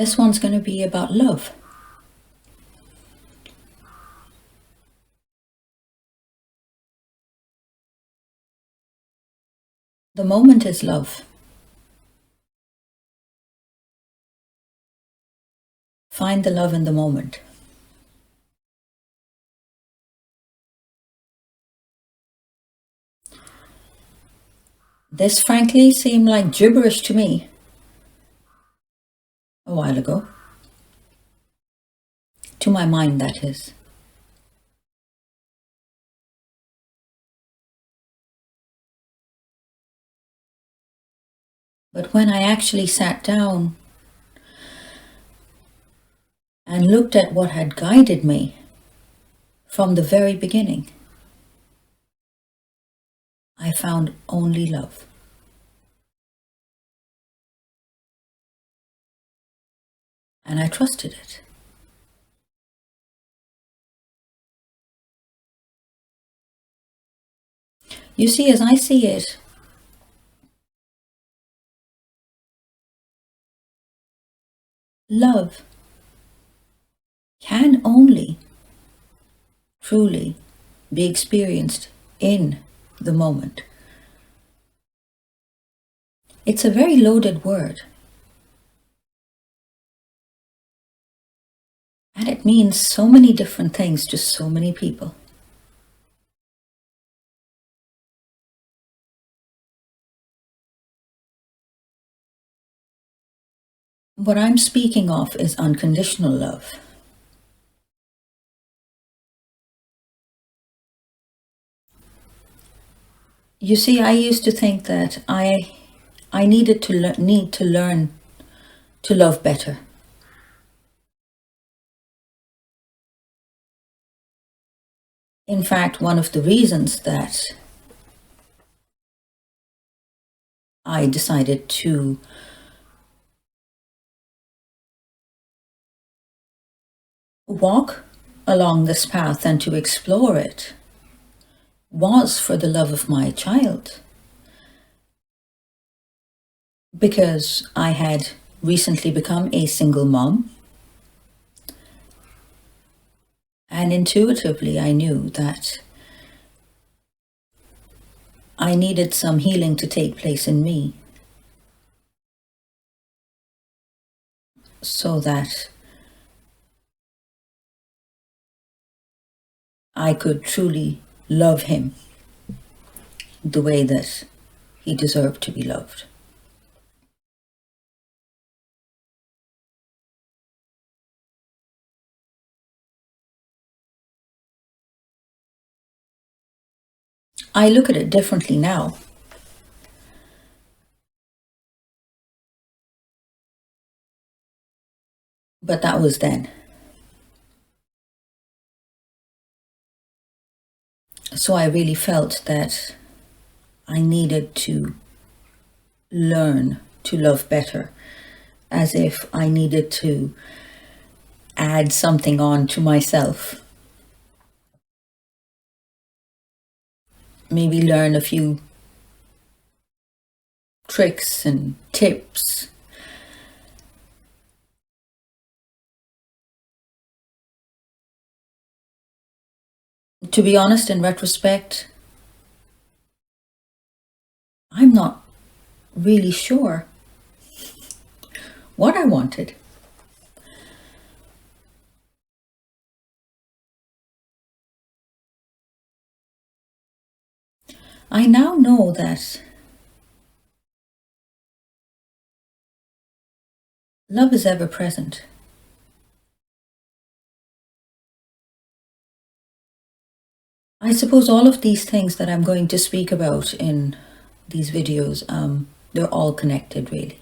This one's going to be about love. The moment is love. Find the love in the moment. This frankly seemed like gibberish to me a while ago. To my mind, that is. But when I actually sat down and looked at what had guided me from the very beginning, I found only love. And I trusted it. You see, as I see it, love can only truly be experienced in the moment. It's a very loaded word. And it means so many different things to so many people. What I'm speaking of is unconditional love. You see, I used to think that I needed to learn to love better. In fact, one of the reasons that I decided to walk along this path and to explore it was for the love of my child. Because I had recently become a single mom. And intuitively I knew that I needed some healing to take place in me so that I could truly love him the way that he deserved to be loved. I look at it differently now. But that was then. So I really felt that I needed to learn to love better, as if I needed to add something on to myself. Maybe learn a few tricks and tips. To be honest, in retrospect, I'm not really sure what I wanted. I now know that love is ever present. I suppose all of these things that I'm going to speak about in these videos, they're all connected, really.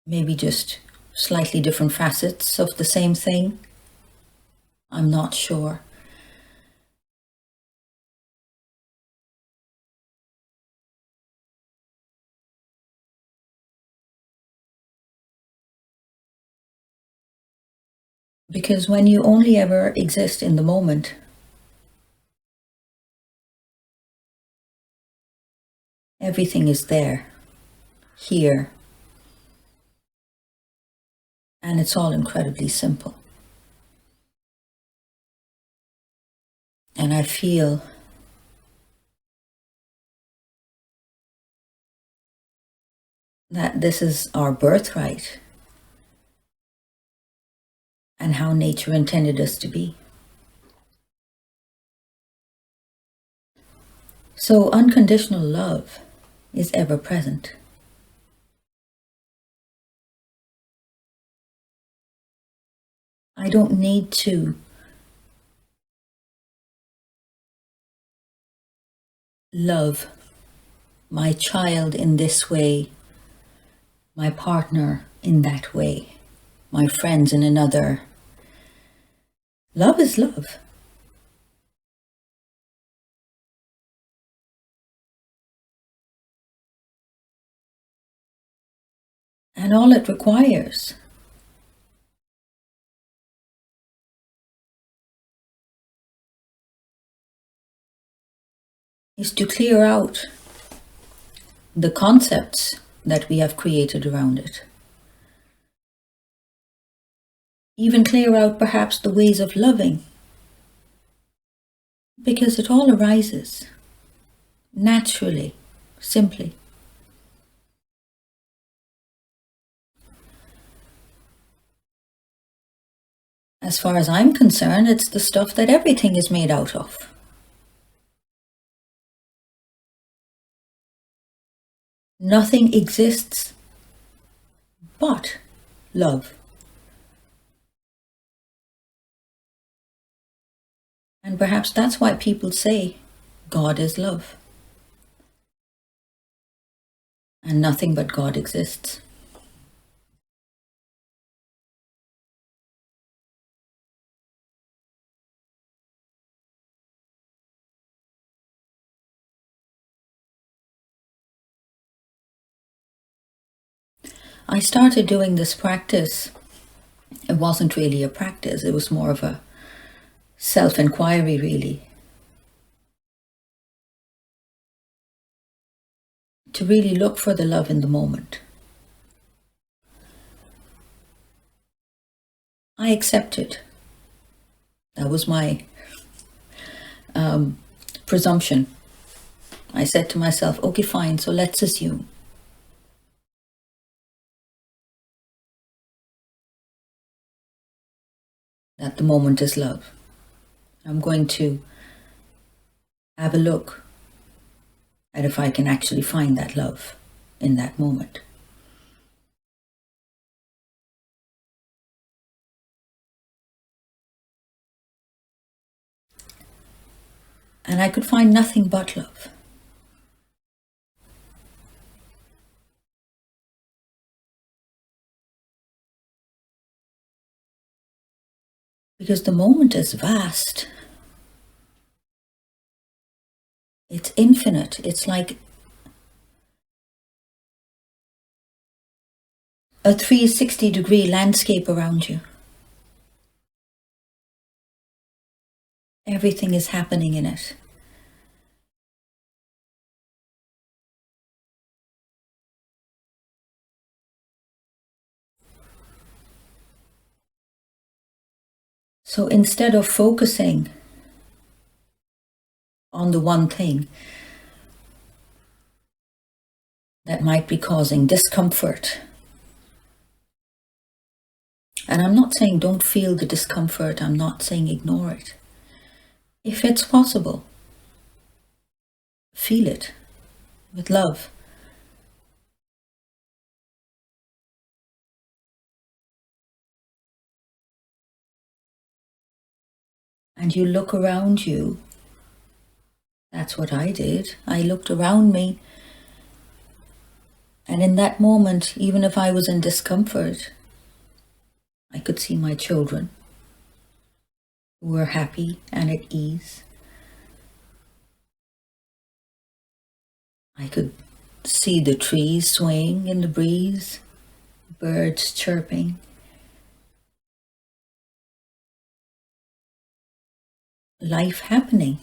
Maybe just slightly different facets of the same thing. I'm not sure. Because when you only ever exist in the moment, everything is there. here. And it's all incredibly simple. And I feel that this is our birthright and how nature intended us to be. So unconditional love is ever present. I don't need to love my child in this way, my partner in that way, my friends in another. Love is love. And all it requires is to clear out the concepts that we have created around it. Even clear out perhaps the ways of loving, because it all arises naturally, simply. As far as I'm concerned, it's the stuff that everything is made out of. Nothing exists but love. And perhaps that's why people say God is love. And nothing but God exists. I started doing this practice. It wasn't really a practice, it was more of a self-inquiry, really. To really look for the love in the moment. I accepted. That was my presumption. I said to myself, okay, fine, so let's assume that the moment is love. I'm going to have a look at if I can actually find that love in that moment. And I could find nothing but love. Because the moment is vast. It's infinite. It's like a 360-degree landscape around you. Everything is happening in it. So instead of focusing on the one thing that might be causing discomfort, and I'm not saying don't feel the discomfort, I'm not saying ignore it. If it's possible, feel it with love. And you look around you. That's what I did. I looked around me. And in that moment, even if I was in discomfort, I could see my children who were happy and at ease. I could see the trees swaying in the breeze, birds chirping. Life happening.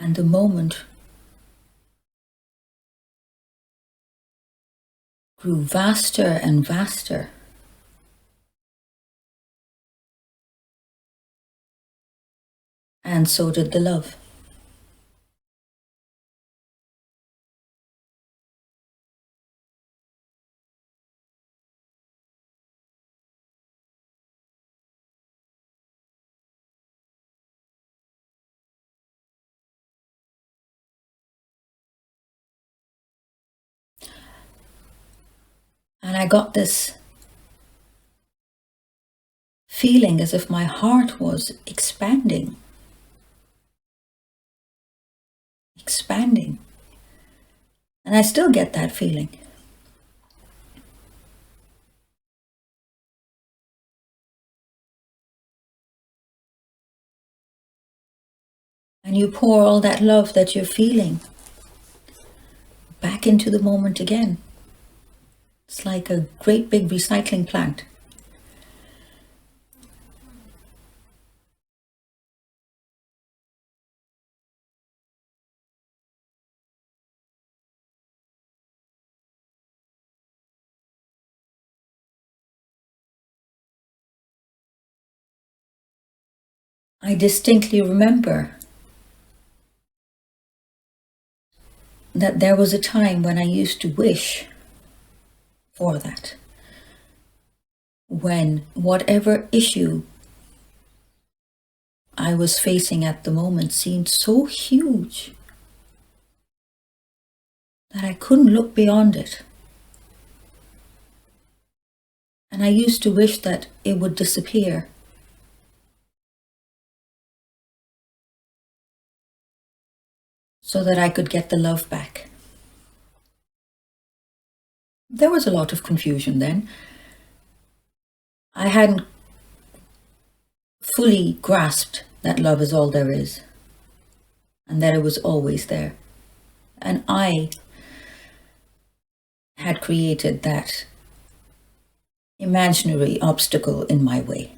And the moment grew vaster and vaster. And so did the love. And I got this feeling as if my heart was expanding. Expanding. And I still get that feeling. And you pour all that love that you're feeling back into the moment again. It's like a great big recycling plant. I distinctly remember that there was a time when I used to wish for that. When whatever issue I was facing at the moment seemed so huge that I couldn't look beyond it. And I used to wish that it would disappear. So that I could get the love back. There was a lot of confusion then. I hadn't fully grasped that love is all there is, and that it was always there. And I had created that imaginary obstacle in my way.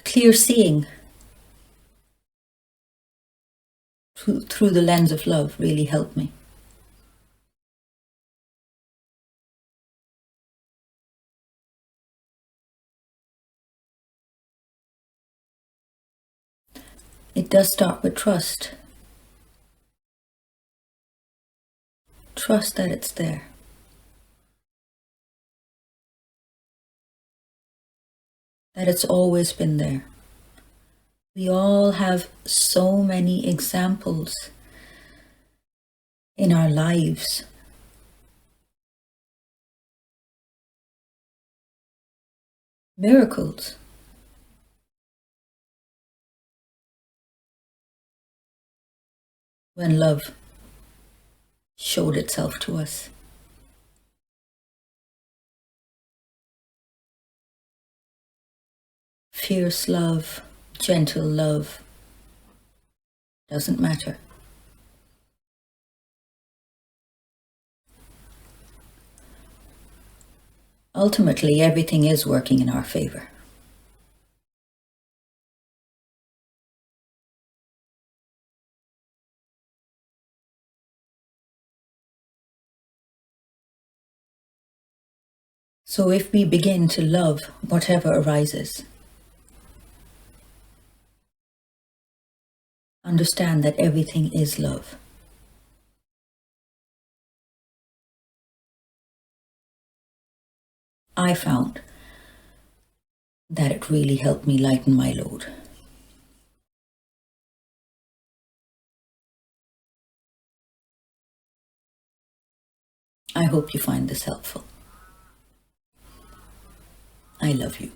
Clear seeing through the lens of love really helped me. It does start with trust. Trust that it's there. That it's always been there. We all have so many examples in our lives. Miracles. When love showed itself to us. Fierce love, gentle love, doesn't matter. Ultimately, everything is working in our favor. So if we begin to love whatever arises, understand that everything is love. I found that it really helped me lighten my load. I hope you find this helpful. I love you.